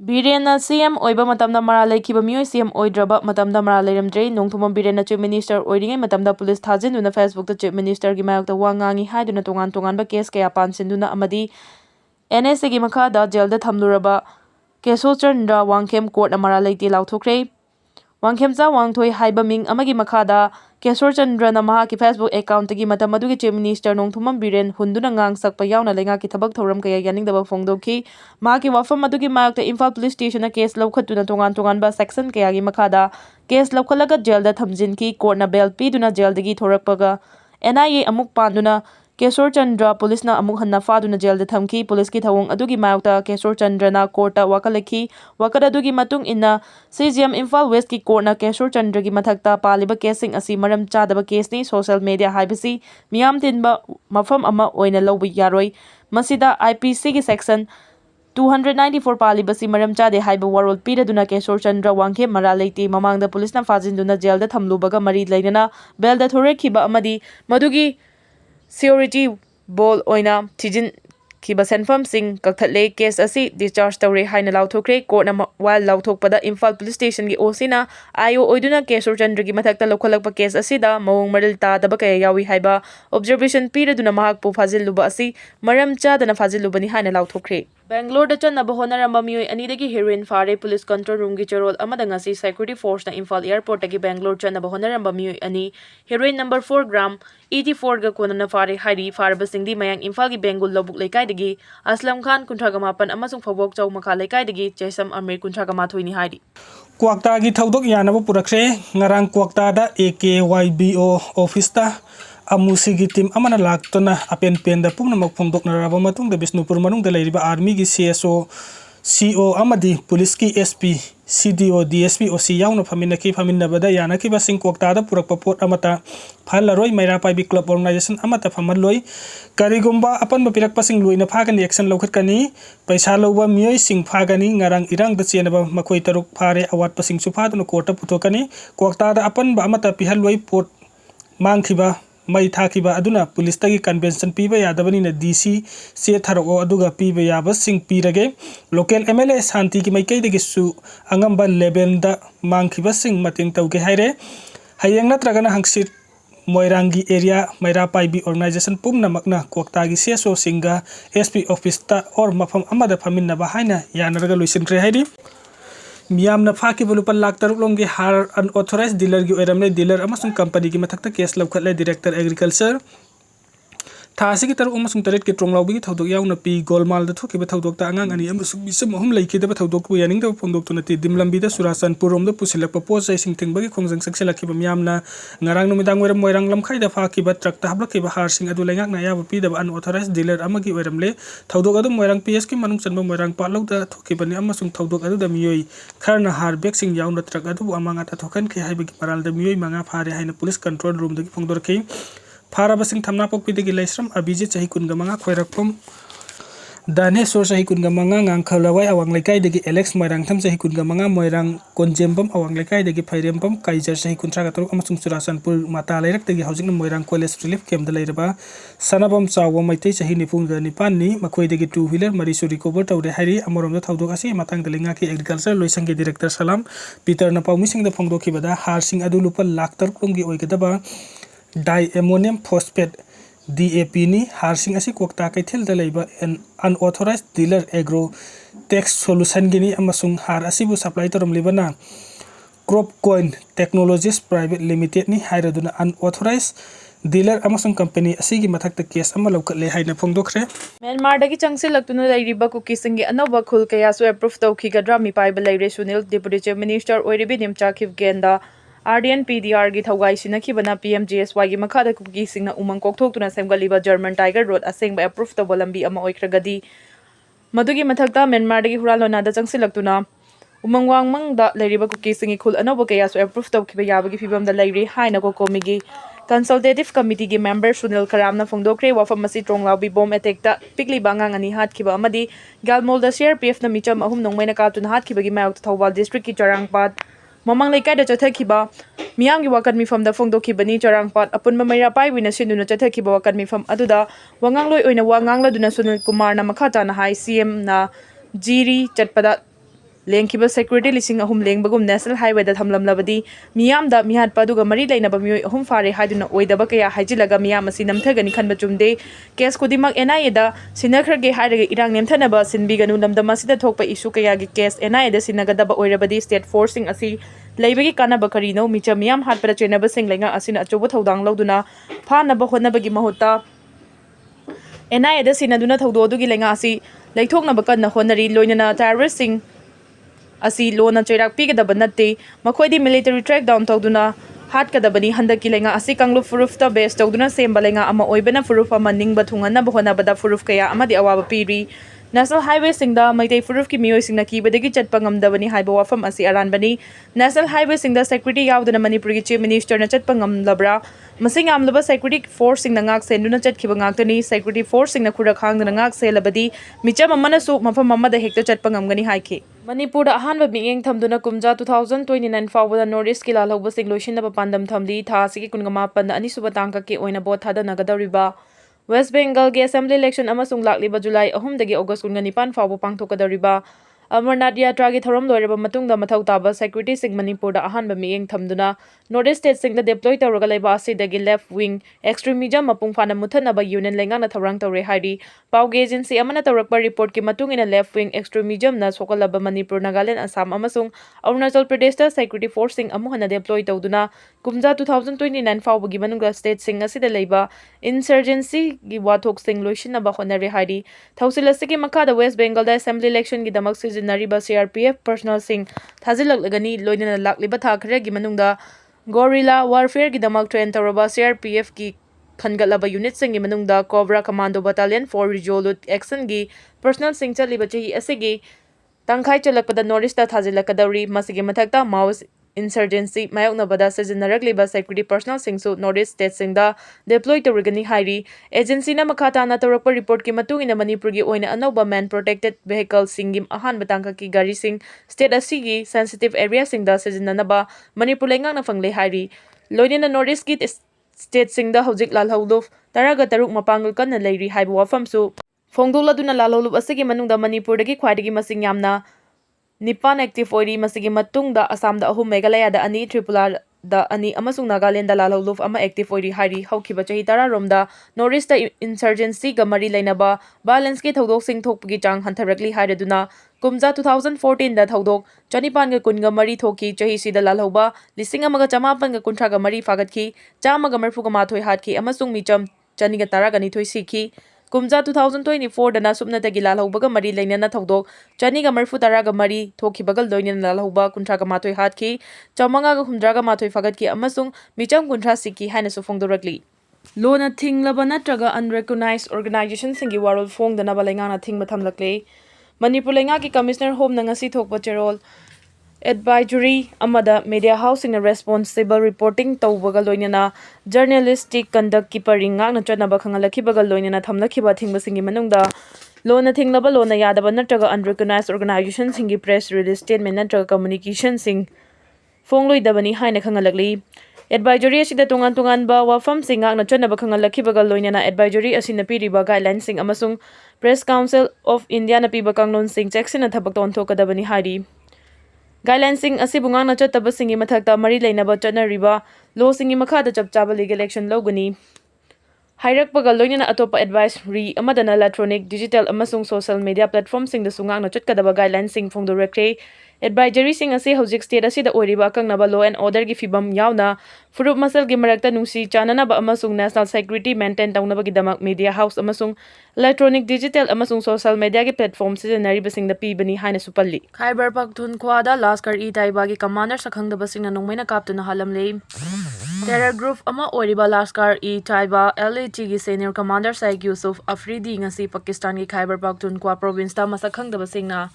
Birenna CM oiba matamda mara laikhiba mioi CM oidraba matamda mara leiramdrei nongthumam Birenna Chief Minister oiringai matamda police thajinduna Facebook ta Chief Minister gi mayokta wa ngangi haiduna tongan tonganba case kaya pansinduna amadi NSA gi makhada jailda thamluraba Keso Chandra Wangkhem court amara leite lauthokre Wangkhemcha Wangthoi haiba ming amagi makhada Kesor Chandra na maha ki Facebook account gi matam adugi Chief Minister nongthumam Biren hunduna ngang sakpa yauna lenga ki thabak thoram kaya yaningdaba phongdokhi ma ki wafam adugi mayokta Imphal Police Station na case lawkhatuna tongan tongan ba section kaya gi makhada case lawkhalaga jail da thamjinki court na bail piduna jail dagi thorakpaga NIA amuk panduna Kesor Chandra police na amuk hanna faduna jail da thamki police ki thawong adugi mayokta Kesor Chandra na court ta wakalaki wakad adugi matung inna CGM Imphal West ki court na Kesor Chandra gi mathakta paliba casing asi maram chadaba case ni social media haibasi miyam tinba mafam ama oina lawbi yaroi masida IPC ki section 294 palibasi maram chade haiba warol piraduna Kesor Chandra Wangkhem mara leite mamangda police na fajinduna jail da thamlubaga mari leinana bail da thorekhiba amadi madugi security ball oina tijin kiba senfam sing kakhatle case asi discharge tawre haina lauthokre court na while lauthokpada Imphal Police Station gi osina ayo oiduna Kesor Chandra gi mathakta lokhalakpa case asida mawong maril ta daba kaya yawi haiba observation piraduna mahak pu fazilluba asi maram chadana fazillubani haina lauthokre Bangalore da chanaba honaramba mioi anidagi heroin fare police control room gi charol amada ngasi security force na Imphal airport gi Bangalore chanaba honaramba mioi ani heroin number 4 gram 84 ga konana fare hairi farba singdi mayang Imphal gi Bengal lobuk lekai dagi Aslam Khan kuntragamapan amasung phawok chaw makha lekai dagi Chaisam Amir kuntragamathoi ni hairi Kwakta gi thaudok yanaba purakse ngarang kwakta da AKYBO office ta amusigi team amana laktona apen penda pumna makphongdok naraba matung da Bisnupur manung da leiriba army gi CSO CO amadi police ki SP CDO DSP OC yauna famina ki famina bada yana ki basing kwakta da purak papot amata phalaroi maira pai bi club organization amata famaloi karigumba apan bapirak pasing luina phagani action lokhat kani paisa loba mioi sing phagani ngarang irang da chenaba makoi taruk phare awat pasing suphaduna kota puthokani kwakta da apan ba amata pihaloi pot mangkhiba Mai Thakiba aduna police tagi convention piba yadabani na DC se tharoko aduga piba yaba sing pirage local MLA Santi ki Maikei dagi su angamba level da mangkhiba sing mating tauge haire hayang natragana hangsit Moirangi area Maira Paibi organization pumna makna Kwakta gi CSO singa SP office ta or mafam amada faminna bahaina yanaraga luisin kre hairi Miyamna Faki Volupa Laktar Longi Har unauthorized dealer gi oiramle dealer amasung company gi mathakta case lawkhatle director agriculture Thasi ki taru amasung taret ki tronglawbi gi thodok yauna pi golmal da thokiba thodok ta angang ani amasung bisam hum leiki da thodok bu yaning da phongdok tu nati dimlambi da Surasan purom da pusilakpa po sai singthing bagi khongjang sakselaki ba miyamna ngarang numidang oiram moirang lamkhai da Faki ba truck ta hablaki ba har sing adu lengak na ya ba pi da unauthorized dealer amagi oiramle thodok adu moirang PS ki manung chanba moirang palok da thokiba ni amasung thodok adu da miyoi kharna har bek sing yauna truck adu amanga ta thokan ki haiba gi maral da miyoi manga phare haina police control room da gi phongdor ki Faraba sing thamna pokpi degi laisram abije chahi kunga manga khoirakpom dane sor chahi kunga manga ngang khalawai awang lekai degi Alex Moirang tham chahi kunga manga Moirang konjembam awang lekai degi Phairempam Kaijar chahi kuntra ga torok amasung Surasanpur mata lairak degi housing Moirang college relief camp da lairaba sanabam chawo Meitei chahi nipunga nipan ni makhoi degi two wheeler mari su recover tawre hari amorom da thaudok asi matang dalinga ki agriculture loisangi director Salam Peter na paumi sing da phongdoki bada har sing adu lupa laktar kongi oigadaba Diammonium phosphate DAP ni harsing asi Kwakta kaithel da leiba an unauthorized dealer agro tax solution gini amasung har asibu supply torom libana crop coin technologies private limited ni hairaduna unauthorized dealer amasung company asigi mathakta case ama lawkhatle haina phongdokre Myanmar dagi changsilaktuna leiriba Kuki singi anoba khul kaya su approve tawkhigadra mi paiba leire Sunil Deputy Chief Minister oiribi Nimcha Khivgenda RDN PDR gi thawgai sinakibana PMGSY gi makhada Kuki singna umang kokthokuna semgaliba German Tiger Road asengba approve tawba lambi ama oikragadi madugi mathakta Myanmar dagi huralona da changsilaktuna umang wangmang da leiriba Kuki singi khul anoba kaya su approve tawkhiba yabagi fibam da leiri haina ko komigi consultative committee gi member Sunil Karamna phongdokre wafam masi tronglawbi bomb attack ta pikli bangang ani hatkiba amadi galmol da CRPF na micham ahum nongmaina katuna hatkiba gi mayok Thawbal district ki Charangpat Mamang lekai da chathakiba miyam gi wakan mifam da phongdokibani Charangpat apunba maira pai wina sinuna chathakiba wakan mifam aduda wangangloi oina wangangla duna Sunil Kumar na makha na hai CM na jiri chatpada लेंखिबा security लिसिंग अहुम लेंबगुम national highway दा थमलमलबदी मियामदा मिहातपा दुगा मरी लेनबा मियोय अहुम फारे हाइदुना ओइदबा कया हाइजिलगा मियाम असि नमथगनि खनबा चुमदे केस खुदिमक एनआईए दा सिनखरगे हाइरगे इरांग नेमथनबा सिनबिगनु लमदम असिदा थोकपा इशू कयागी केस एनआईए दा सिनगदबा ओइरबदी स्टेट फोर्सिंग असि लेबगी कानाबा करिनो मिचा मियाम हातपरा चेनबा सिंग लेंगा असिना अचोबा थौदांग लौदुना फानबा होनबगी महुत्ता एनआईए दा सिनदुना थौदो दुगी लेंगा असि लेथोकनबा कन्ना होनरी लोइनना टेररिस्ट सिंग असि लोना चैराक पीगदबा नत्ते मखोइदी मिलिटरी ट्रैक डाउन तौदुना हाटकदबनी हंदकी लेंगा असि कांगलु फुरुफता बेस तौदुना सेम्बा लेंगा अमा ओइबना फुरुफ अमा निंगबा थुंगनबा होनबदा फुरुफ कया अमादि अवाबा पीरी नेशनल हाईवे सिंगदा मैतै फुरुफ की मियोय सिंगना कीबदगी चटपा ngamdabani haiba wafam asi aranbani national highway singda security yauduna manipuri gi chief minister na chatpa ngamlabra masing amlaba security force singna ngak senduna chatkhiba ngaktani security force singna khura khangna ngak selabadi micham amana su mafam amada hekta chatpa ngamgani haike Manipur da ahanba miyeng thamduna kumja 2029 fawbada northeast ki lalhauba sing loishinaba pandam thamdi tha asigi kungama pan ani suba tangka ki oina bot thada nagadariba West Bengal ge assembly election amasung lakliba July 3 dagi August 19 fawba pangthokadariba Amarnath Yatra gi thorom loiraba matungda mathau taba security sing Manipur da ahanba miyeng thamduna northeast state sing da deploy tawraga laiba asi dagi left wing extremism mapung fana muthanaba union lenga na tharang tawre haidi pauge agency amana tawrakpa report ki matungina left wing extremism na sokalaba Manipur Nagaland Assam amasung Arunachal Pradesh da security force sing amuhana deploy tawduna kumja 2029 fawba gi manungda state sing asida laiba insurgency gi wathok sing loishinaba honare haidi thausilasigi makada West Bengal da assembly election gi damak nariba CRPF personnel sing thazilagani loinana lakliba thakre gi manungda gorilla warfare gi damak train tawraba CRPF gi khangalaba unit sing gi manungda Cobra Commando Battalion for Resolute Action gi personnel sing chaliba chahi asigi tangkhai chalakpada northeast ta thazilakadari masigi mathakta Maoist insurgency mayoknabada sizinaragliba security personnel singsu northeast state singda deploy tawrigani hairi agency na makhata na tawrakpa report ki matungina Manipur gi oina anoba man protected vehicle singim ahan batangka ki gari sing state asigi sensitive area singda sizinanaba Manipur lengang na fangle hairi loinina northeast ki state singda hojik lalhauluf taraga taruk mapangul kanna leiri haibu wafamsu fongdoladuna lalhauluf asigi manungda Manipur dagi khwaidagi masing yamna Nipan active oiri masigi matungda Assam da ahum Meghalaya da ani Tripura da ani amasung Nagaland da lalhauluf ama active oiri hari haukiba chahi tara romda northeast da insurgency ga mari lainaba balance ki thodok sing thokpagi chang hantharakli hairaduna kumja 2014 da thodok chanipan ga kun ga mari thoki chahi sida lalhauba lising amaga chamapan ga kunthra ga mari fagatki chama ga marfu ga mathoi hatki amasung micham chani ga tara ga ni thoi sikhi kumja 2024 dana subna tagi lalhauba ga mari lainana thodok chani ga marfu tara ga mari thoki bagal loinana lalhauba kunthra ga mathoi hatki chamanga ga humdra ga mathoi fagatki amasung micham kunthra sikhi haina su fongdorakli lona thinglaba natraga unrecognized organization singi warol fongdana balengana thingba thamlakle Manipur lenga ki commissioner home na ngasi thokpa cherol advisory amada media house in a responsible reporting tawbaga loinana journalistic conduct ki paringa na chanaba khangalakhi bagal loinana thamlakhiba thingba singi manungda lona thinglaba lona yadaba natraga unrecognized organization singi press release statement natraga communication sing fongloi dabani haina khangalakli advisory asida tungan ba wafam singa na chanaba khangalakhi bagal loinana advisory asina piriba guidelines sing amasung press council of India na piba kanglon sing section na thabak ton thokadabani hari Guidelines sing asi bungang na chataba singi mathakta mari lainaba chanariba law singi makhada chapchaba legal action logani hairakpaga loinana atopa advice ri amadana electronic digital amasung social media platform sing da sungang na chatkadaba guidelines sing phongdorakre advisory sing asi hojik state asi da oiriba kangnaba law and order gi fibam yauna furup masal gi marakta nungsi chanana ba amasung national security maintain tawnaba gi damak media house amasung electronic digital amasung social media gi platform sijanari basing da pibani haina supalli Khyber Pakhtunkhwa da laskar e taiba gi commander sakhang da basing na nongmaina kaptuna halamle terror group ama oiriba laskar e taiba LAT gi senior commander Saik Yusuf Afridi ngasi Pakistan gi Khyber Pakhtunkhwa province ta masakhang da basing na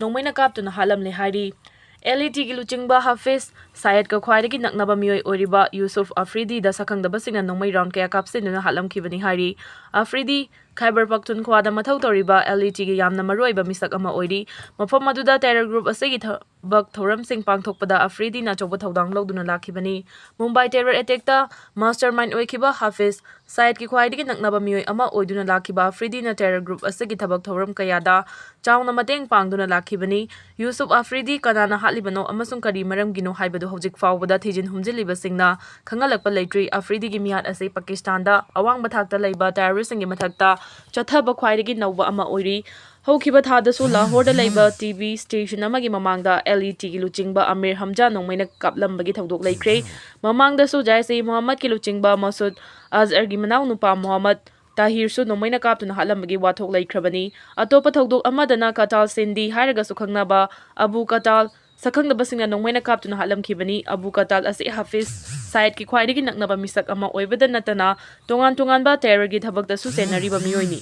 nongmaina kaptuna halamle hari LAT gi luchingba Hafiz Sayed ka khwaidagi naknaba miyoi oiriba Yusuf Afridi da sakhang da basing na nongmai round kaya kapsin na halam khibani hari Afridi Khyber Pakhtunkhwada mathau toriba LETꯒꯤ ꯌꯥꯝꯅ ꯃꯔꯨꯑꯣꯏꯕ ꯃꯤꯁꯛ ꯑꯃ ꯑꯣꯏꯔꯤ꯫ ꯃꯐꯝ ꯑꯗꯨꯗ terror group ꯑꯁꯤꯒꯤ ꯊꯕꯛ ꯊꯧꯔꯝꯁꯤꯡ ꯄꯥꯡꯊꯣꯛꯄꯗ ꯑꯐ꯭ꯔꯤꯗꯤꯅ ꯑꯆꯧꯕ ꯊꯧꯗꯥꯡ ꯂꯧꯗꯨꯅ ꯂꯥꯛꯈꯤꯕꯅꯤ꯫ ꯃꯨꯝꯕꯥꯏ ꯇꯦꯔꯔ ꯑꯦꯇꯦꯛꯇ ꯃꯥꯁꯇꯔꯃꯥꯏꯟꯗ ꯑꯣꯏꯈꯤꯕ ꯍꯥꯐꯤꯖ ꯁꯥꯏꯗꯀꯤ ꯈ꯭ꯋꯥꯏꯗꯒꯤ ꯅꯛꯅꯕ ꯃꯤꯑꯣꯏ ꯑꯃ ꯑꯣꯏꯗꯨꯅ ꯂꯥꯛꯈꯤꯕ ꯑꯐ꯭ꯔꯤꯗꯤꯅ ꯇꯦꯔꯔ ꯒ꯭ꯔꯨꯞ ꯑꯁꯤꯒꯤ ꯊꯕꯛ ꯊꯧꯔꯝ ꯀꯌꯥꯗ ꯆꯥꯎꯅ ꯃꯇꯦꯡ ꯄꯥꯡꯗꯨꯅ ꯂꯥꯛꯈꯤꯕꯅꯤ꯫ ꯌꯨꯁꯨꯞ ꯑꯐ꯭ꯔꯤꯗꯤ ꯀꯅꯥꯅ ꯍꯥꯠꯂꯤꯕꯅꯣ ꯑꯃꯁꯨꯡ ꯀꯔꯤ ꯃꯔꯝꯒꯤꯅꯣ ꯍꯥꯏꯕꯗꯨ ꯍꯧꯖꯤꯛ ꯐꯥꯎꯕꯗ ꯊꯤꯖꯤꯟ ꯍꯨꯝꯖꯤꯜꯂꯤꯕꯁꯤꯡꯅ ꯈꯪꯍꯜꯂꯛꯄ ꯂꯩꯇ꯭ꯔꯤ꯫ ꯑꯐ꯭ꯔꯤꯗꯤꯒꯤ ꯃꯤꯌꯥꯠ ꯑꯁꯤ ꯄꯥꯀꯤꯁꯇꯥꯟꯗ ꯑꯋꯥꯡꯕ ꯊꯥꯛꯇ ꯂꯩꯕ ꯇꯦꯔꯣꯔꯤꯁꯁꯤꯡꯒꯤ ꯃꯊꯛꯇ ꯆꯠꯊꯕ ꯈ꯭ꯋꯥꯏꯗꯒꯤ ꯅꯧꯕ ꯑꯃ ꯑꯣꯏꯔꯤ꯫ ꯍꯧꯈꯤꯕ ꯊꯥꯗꯁꯨ ꯂꯥꯍꯣꯔꯗ ꯂꯩꯕ ꯇꯤꯚꯤ ꯁ꯭ꯇꯦꯁꯟ ꯑꯃꯒꯤ ꯃꯃꯥꯡꯗ LETꯒꯤ ꯂꯨꯆꯤꯡꯕ ꯑꯃꯤꯔ ꯍꯝꯖꯥ ꯅꯣꯡꯃꯩꯅ ꯀꯥꯞꯂꯝꯕꯒꯤ ꯊꯧꯗꯣꯛ ꯂꯩꯈ꯭ꯔꯦ꯫ ꯃꯃꯥꯡꯗꯁꯨ ꯖꯥꯏꯁ-ꯏ-ꯃꯣꯍꯝꯃꯗꯀꯤ ꯂꯨꯆꯤꯡꯕ ꯃꯁꯨꯗ ꯑꯖꯍꯔꯒꯤ ꯃꯅꯥꯎꯅꯨꯄꯥ ꯃꯣꯍꯝꯃꯗ ꯇꯥꯍꯤꯔꯁꯨ ꯅꯣꯡꯃꯩꯅ ꯀꯥꯞꯇꯨꯅ ꯍꯥꯠꯂꯝꯕꯒꯤ ꯋꯥꯊꯣꯛ ꯂꯩꯈ꯭ꯔꯕꯅꯤ꯫ ꯑꯇꯣꯞꯄ ꯊꯧꯗꯣꯛ ꯑꯃꯗꯅ ꯀꯇꯥꯜ ꯁꯤꯟꯗꯤ ꯍꯥꯏꯔꯒꯁꯨ ꯈꯪꯅꯕ ꯑꯕꯨ ꯀꯇꯥꯜ ꯁꯛꯈꯪꯗꯕꯁꯤꯡꯅ ꯅꯣꯡꯃꯩꯅ ꯀꯥꯞꯇꯨꯅ ꯍꯥꯠꯂꯝꯈꯤꯕꯅꯤ꯫ ꯑꯕꯨ ꯀꯇꯥꯜ ꯑꯁꯤ ꯍꯥꯐꯤꯖ ꯁꯥꯏꯗꯀꯤ ꯈ꯭ꯋꯥꯏꯗꯒꯤ ꯅꯛꯅꯕ ꯃꯤꯁꯛ ꯑꯃ ꯑꯣꯏꯕꯇ ꯅꯠꯇꯅ ꯇꯣꯉꯥꯟ ꯇꯣꯉꯥꯟꯕ ꯇꯦꯔꯔꯒꯤ ꯊꯕꯛꯇꯁꯨ ꯆꯦꯟꯅꯔꯤꯕ ꯃꯤꯑꯣꯏꯅꯤ꯫